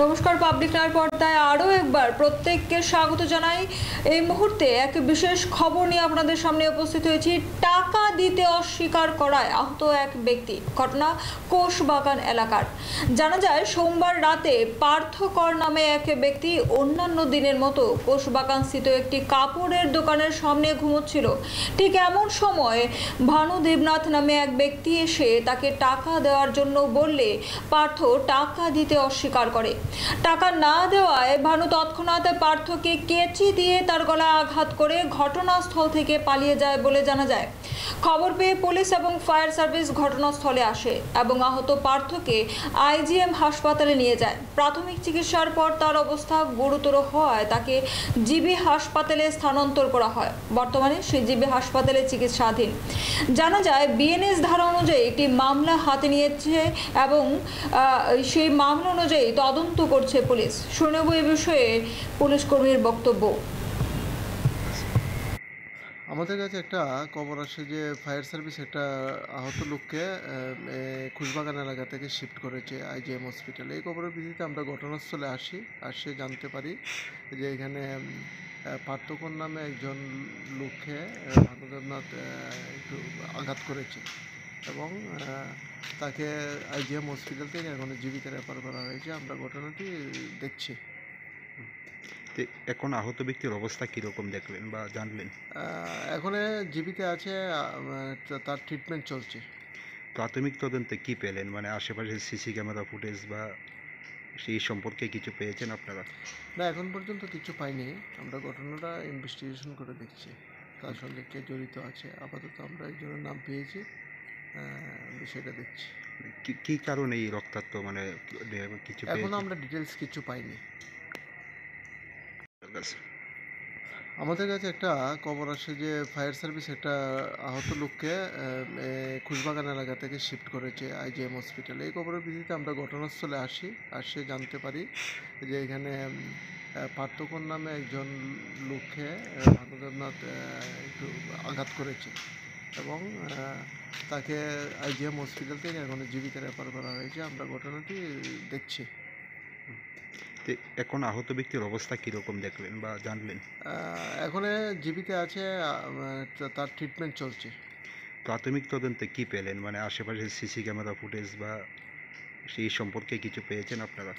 নমস্কার, পাবলিক নয় পর্দায় আরও একবার প্রত্যেককে স্বাগত জানাই। এই মুহূর্তে এক বিশেষ খবর নিয়ে আপনাদের সামনে উপস্থিত হয়েছি। টাকা দিতে অস্বীকার করায় আহত এক ব্যক্তি। ঘটনা কোষবাগান এলাকার। জানা যায় সোমবার রাতে পার্থকর নামে এক ব্যক্তি অন্যান্য দিনের মতো কোষবাগান স্থিত একটি কাপড়ের দোকানের সামনে ঘুমোচ্ছিল। ঠিক এমন সময় ভানু দেবনাথ নামে এক ব্যক্তি এসে তাকে টাকা দেওয়ার জন্য বললে পার্থ টাকা দিতে অস্বীকার করে। টাকা না দেওয়ায় ভানু তৎক্ষণাৎ পার্থকে কেচি দিয়ে তার গলায় আঘাত করে ঘটনাস্থল থেকে পালিয়ে যায় বলে জানা যায়। খবর পেয়ে পুলিশ এবং ফায়ার সার্ভিস ঘটনাস্থলে আসে এবং আহত পার্থকে আইজিএম হাসপাতালে নিয়ে যায়। প্রাথমিক চিকিৎসার পর তার অবস্থা গুরুতর হওয়ায় তাকে জিবি হাসপাতালে স্থানান্তর করা হয়। বর্তমানে সে জিবি হাসপাতালে চিকিৎসাধীন। জানা যায় বিএনএস ধারা অনুযায়ী একটি মামলা হাতে নিয়েছে এবং সেই মামলা অনুযায়ী তদন্ত করছে পুলিশ। শুনব এ বিষয়ে পুলিশ কর্মীর বক্তব্য। আমাদের কাছে একটা খবর আসে যে ফায়ার সার্ভিস একটা আহত লোককে কোষবাগান এলাকা থেকে শিফট করেছে আইজিএম হসপিটালে। এই খবরের ভিত্তিতে আমরা ঘটনাস্থলে আসে জানতে পারি যে এখানে পার্থকর নামে একজন লোককে ভানু দেবনাথ একটু আঘাত করেছে এবং তাকে আইজিএম হসপিটাল থেকে এখন জিবিতে রেফার করা হয়েছে। আমরা ঘটনাটি দেখছি। এখন আহত ব্যক্তির অবস্থা কীরকম দেখলেন বা জানলেন? এখন জিবিতে আছে, তার ট্রিটমেন্ট চলছে। প্রাথমিক তদন্তে কি পেলেন, মানে আশেপাশে সিসি ক্যামেরা ফুটেজ বা সেই সম্পর্কে কিছু পেয়েছেন আপনারা? না, এখন পর্যন্ত কিছু পাইনি। আমরা ঘটনাটা ইনভেস্টিগেশন করে দেখছি তার সঙ্গে কে জড়িত আছে। আপাতত আমরা একজনের নাম পেয়েছি, বিষয়টা দেখছি। কি কারণে এই রক্তাক্ত, মানে কিছু এখন আমরা ডিটেলস কিছু পাইনি। পেয়েছেন? আমাদের কাছে একটা খবর আসে যে ফায়ার সার্ভিস একটা আহত লোককে কোষবাগান এলাকা থেকে শিফট করেছে আইজিএম হসপিটালে। এই খবরের ভিত্তিতে আমরা ঘটনাস্থলে আসে জানতে পারি যে এখানে পার্থকর নামে একজন লোককে ভানু দেবনাথ একটু আঘাত করেছে এবং তাকে আইজিএম হসপিটাল থেকে এখন জিবিতে রেফার করা হয়েছে। আমরা ঘটনাটি দেখছি। এখন আহত ব্যক্তির অবস্থা কীরকম দেখলেন বা জানলেন? এখন জিবিতে আছে, তার ট্রিটমেন্ট চলছে। প্রাথমিক তদন্তে কি পেলেন, মানে আশেপাশে সিসি ক্যামেরা ফুটেজ বা সেই সম্পর্কে কিছু পেয়েছেন আপনারা?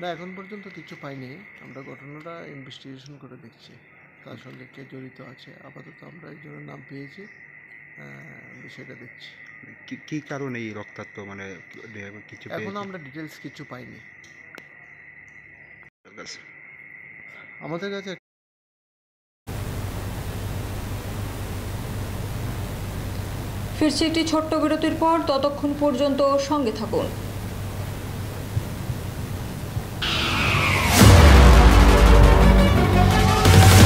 না, এখন পর্যন্ত কিছু পাইনি। আমরা ঘটনাটা ইনভেস্টিগেশন করে দেখছি তার সঙ্গে কে জড়িত আছে। আপাতত আমরা একজনের নাম পেয়েছি, বিষয়টা দেখছি। কি কারণে এই রক্তাক্ত, মানে কিছু এখন আমরা ডিটেলস কিছু পাইনি। আমাদের কাছে ফিরছি একটি ছোট্ট বিরতির পর। ততক্ষণ পর্যন্ত সঙ্গে থাকুন।